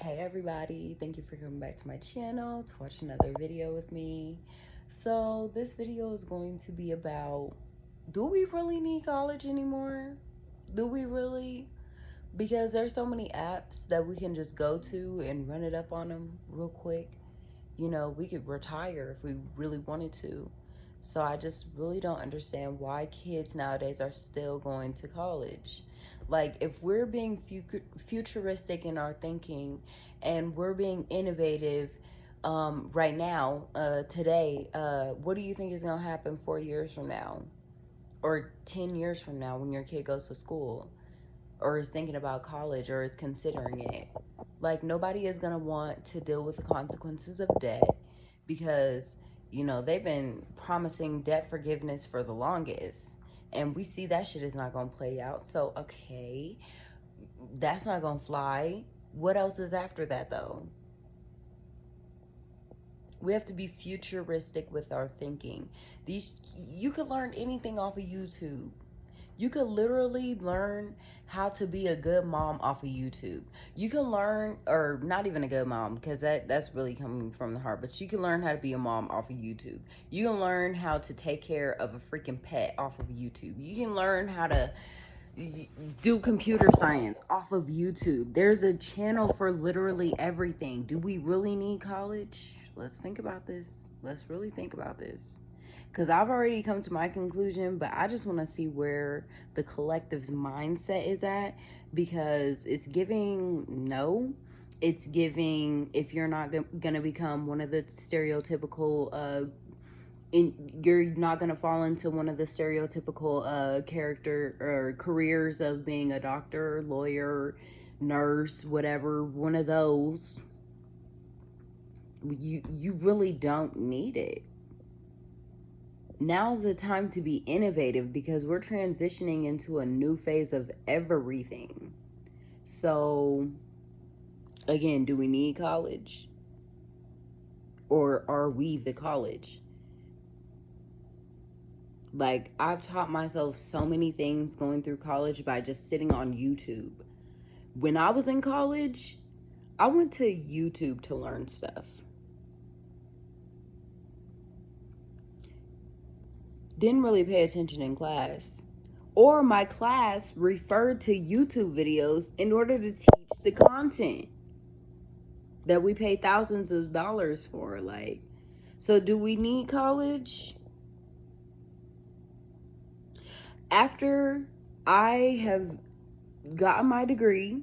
Hey everybody, thank you for coming back to my channel to watch another video with me. So this video is going to be about, do we really need college anymore? Do we really? Because there's so many apps that we can just go to and run it up on them real quick. You know, we could retire if we really wanted to. So I just really don't understand why kids nowadays are still going to college. Like, if we're being futuristic in our thinking and we're being innovative right now, today, what do you think is going to happen 4 years from now? Or 10 years from now when your kid goes to school? Or is thinking about college or is considering it? Like, nobody is going to want to deal with the consequences of debt because, you know, they've been promising debt forgiveness for the longest. And we see that shit is not going to play out. So, okay, that's not going to fly. What else is after that, though? We have to be futuristic with our thinking. You could learn anything off of YouTube. You could literally learn how to be a good mom off of YouTube. You can learn, or not even a good mom, because that's really coming from the heart, but you can learn how to be a mom off of YouTube. You can learn how to take care of a freaking pet off of YouTube. You can learn how to do computer science off of YouTube. There's a channel for literally everything. Do we really need college? Let's think about this. Let's really think about this. Because I've already come to my conclusion, but I just want to see where the collective's mindset is at, because it's giving no. It's giving, if you're not going to become one of the stereotypical, you're not going to fall into one of the stereotypical character or careers of being a doctor, lawyer, nurse, whatever, one of those. You really don't need it. Now's the time to be innovative because we're transitioning into a new phase of everything. So, again, do we need college? Or are we the college? Like, I've taught myself so many things going through college by just sitting on YouTube. When I was in college, I went to YouTube to learn stuff. Didn't really pay attention in class. Or my class referred to YouTube videos in order to teach the content that we pay thousands of dollars for. Like, so do we need college? After I have gotten my degree,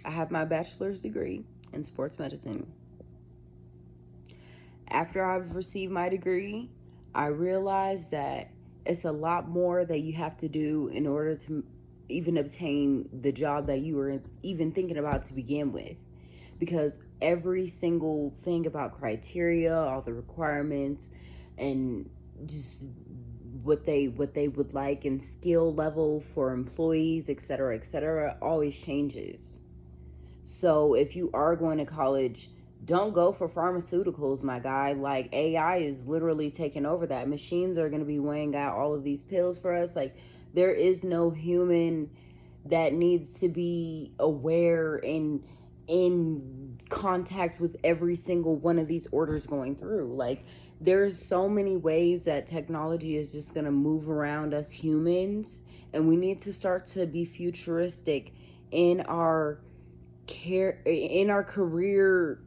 I have my bachelor's degree in sports medicine. After I've received my degree, I realized that it's a lot more that you have to do in order to even obtain the job that you were even thinking about to begin with. Because every single thing about criteria, all the requirements, and just what they would like and skill level for employees, etc., always changes. So if you are going to college, don't go for pharmaceuticals, my guy. Like, AI is literally taking over that. Machines are going to be weighing out all of these pills for us. Like, there is no human that needs to be aware and in contact with every single one of these orders going through. Like, there's so many ways that technology is just going to move around us humans, and we need to start to be futuristic in our career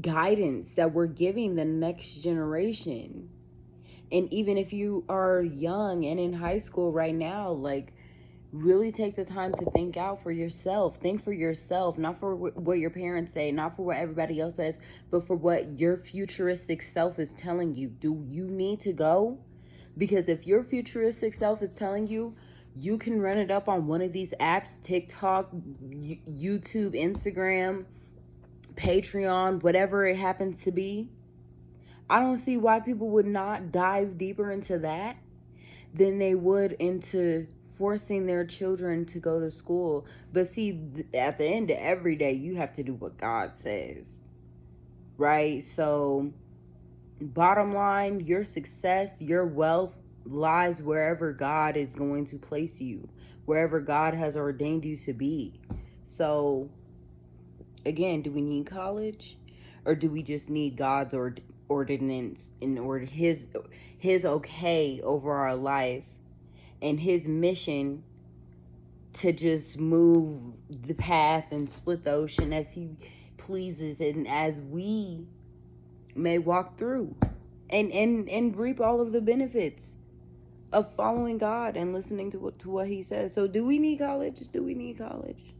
guidance that we're giving the next generation. And even if you are young and in high school right now, like, really take the time to think out for yourself. Think for yourself, not for what your parents say, not for what everybody else says, but for what your futuristic self is telling you. Do you need to go? Because if your futuristic self is telling you, you can run it up on one of these apps, TikTok, YouTube, Instagram, Patreon, whatever it happens to be, I don't see why people would not dive deeper into that than they would into forcing their children to go to school. But see, at the end of every day, you have to do what God says, right? So bottom line, your success, your wealth lies wherever God is going to place you, wherever God has ordained you to be. So Again, do we need college, or do we just need God's ordinance in order his okay over our life and his mission to just move the path and split the ocean as he pleases and as we may walk through and reap all of the benefits of following God and listening to what he says. So do we need college? Do we need college?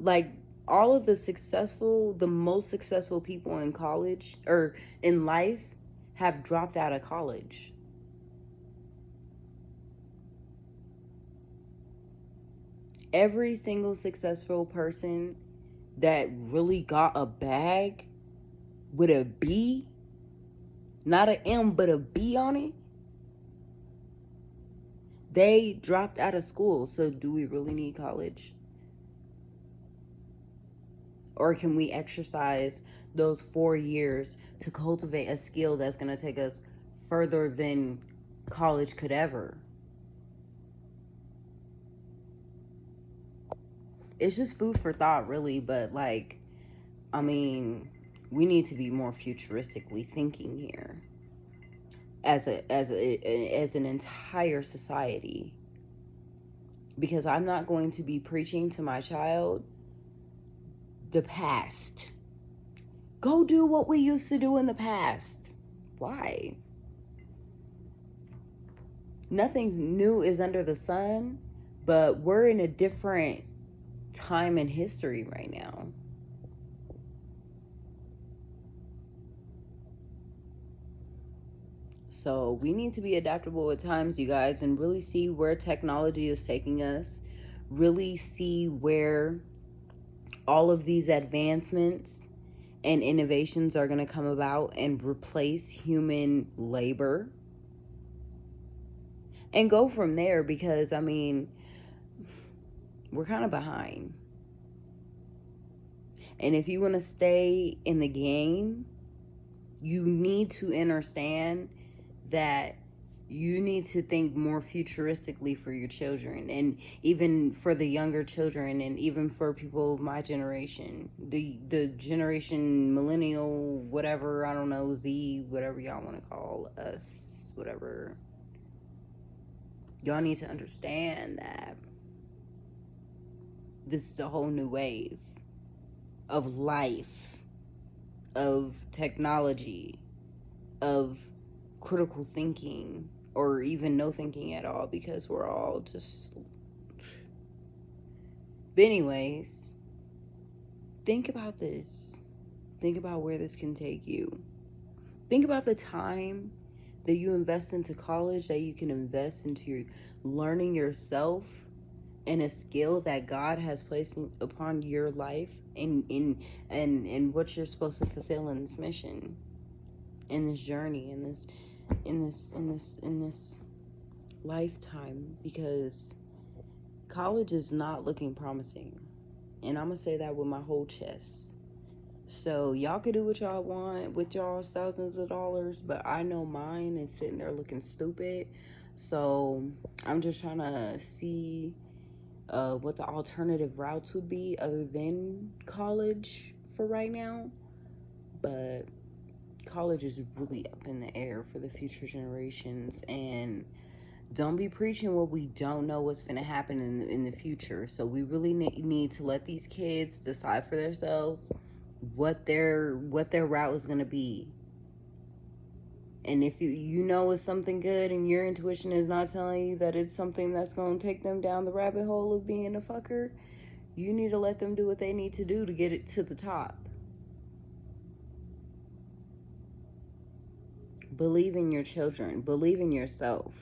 Like, all of the most successful people in college or in life have dropped out of college. Every single successful person that really got a bag with a B, not an M, but a B on it, they dropped out of school. So do we really need college? Or can we exercise those 4 years to cultivate a skill that's going to take us further than college could ever? It's just food for thought, really. But like, I mean, we need to be more futuristically thinking here as an entire society, because I'm not going to be preaching to my child the past. Go do what we used to do in the past. Why? Nothing's new is under the sun, but we're in a different time in history right now. So we need to be adaptable at times, you guys, and really see where technology is taking us. Really see where all of these advancements and innovations are going to come about and replace human labor. And go from there, because, I mean, we're kind of behind. And if you want to stay in the game, you need to understand that you need to think more futuristically for your children, and even for the younger children, and even for people of my generation, the generation millennial, whatever, I don't know, Z, whatever y'all want to call us, whatever. Y'all need to understand that this is a whole new wave of life, of technology, of critical thinking, or even no thinking at all, because we're all just... But anyways, think about this. Think about where this can take you. Think about the time that you invest into college, that you can invest into your learning yourself and a skill that God has placed upon your life, and what you're supposed to fulfill in this mission, in this journey, in this lifetime. Because college is not looking promising, and I'm gonna say that with my whole chest. So y'all can do what y'all want with y'all's thousands of dollars, but I know mine is sitting there looking stupid. So I'm just trying to see what the alternative routes would be other than college for right now. But college is really up in the air for the future generations, and don't be preaching what we don't know what's going to happen in the future. So we really need to let these kids decide for themselves what their route is going to be. And if you know it's something good and your intuition is not telling you that it's something that's going to take them down the rabbit hole of being a fucker, you need to let them do what they need to do to get it to the top. Believe in your children. Believe in yourself.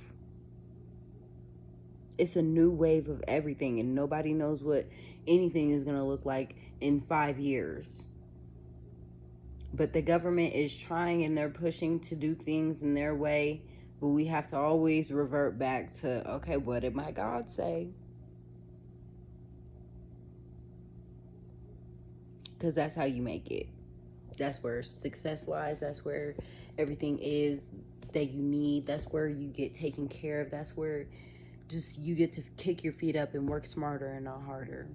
It's a new wave of everything, and nobody knows what anything is going to look like in 5 years. But the government is trying, and they're pushing to do things in their way. But we have to always revert back to, okay, what did my God say? Because that's how you make it. That's where success lies. That's where everything is that you need. That's where you get taken care of. That's where just you get to kick your feet up and work smarter and not harder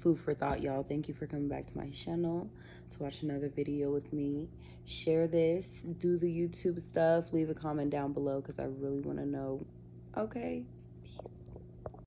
food for thought, y'all. Thank you for coming back to my channel to watch another video with me. Share this, do the YouTube stuff, leave a comment down below because I really want to know. Okay, peace.